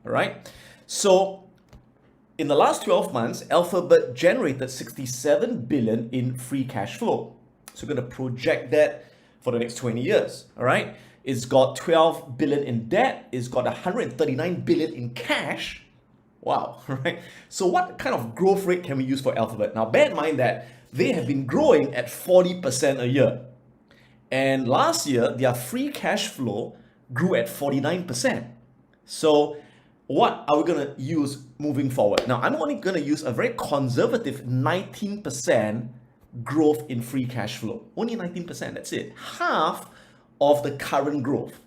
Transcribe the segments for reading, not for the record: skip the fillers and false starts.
all right? So in the last 12 months, Alphabet generated 67 billion in free cash flow. So we're going to project that for the next 20 years, all right? It's got 12 billion in debt. It's got 139 billion in cash. Wow, right? So what kind of growth rate can we use for Alphabet? Now, bear in mind that they have been growing at 40% a year. And last year, their free cash flow grew at 49%. So what are we going to use moving forward? Now, I'm only going to use a very conservative 19% growth in free cash flow. Only 19%, that's it. Half of the current growth.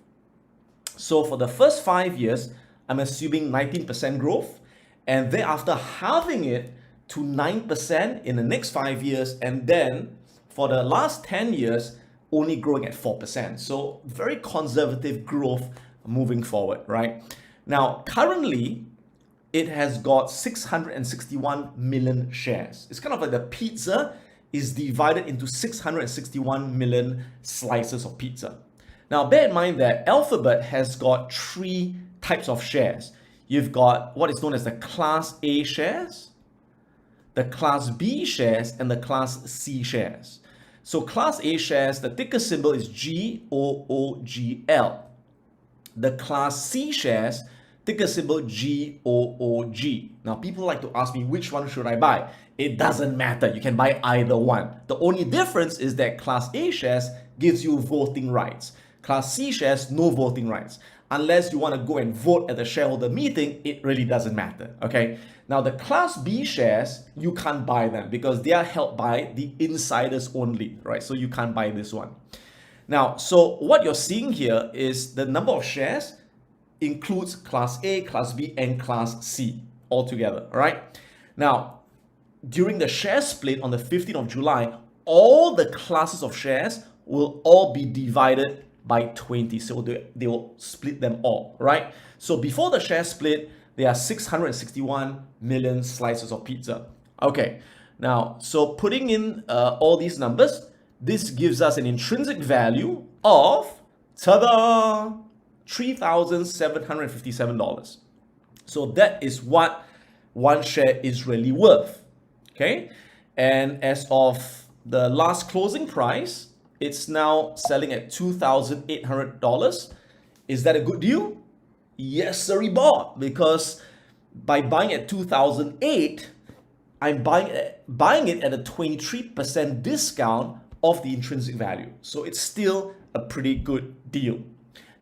So for the first 5 years, I'm assuming 19% growth, and thereafter halving it to 9% in the next 5 years, and then for the last 10 years, only growing at 4%. So very conservative growth moving forward, right? Now, currently, it has got 661 million shares. It's kind of like the pizza is divided into 661 million slices of pizza. Now, bear in mind that Alphabet has got 3 types of shares. You've got what is known as the Class A shares, the Class B shares, and the Class C shares. So Class A shares, the ticker symbol is GOOGL. The Class C shares, ticker symbol GOOG. Now, people like to ask me, which one should I buy? It doesn't matter. You can buy either one. The only difference is that Class A shares gives you voting rights. Class C shares, no voting rights. Unless you want to go and vote at the shareholder meeting, it really doesn't matter, okay? Now, the Class B shares, you can't buy them because they are held by the insiders only, right? So you can't buy this one. Now, so what you're seeing here is the number of shares includes Class A, Class B, and Class C altogether, all right? Now, during the share split on the 15th of July, all the classes of shares will all be divided by 20. So they will split them all, right? So before the share split, there are 661 million slices of pizza. Okay, now, so putting in all these numbers, this gives us an intrinsic value of, ta-da, $3,757. So that is what one share is really worth, okay? And as of the last closing price, it's now selling at $2,800. Is that a good deal? Yes, sirree, Bob, because by buying at 2008, I'm buying it at a 23% discount of the intrinsic value. So it's still a pretty good deal.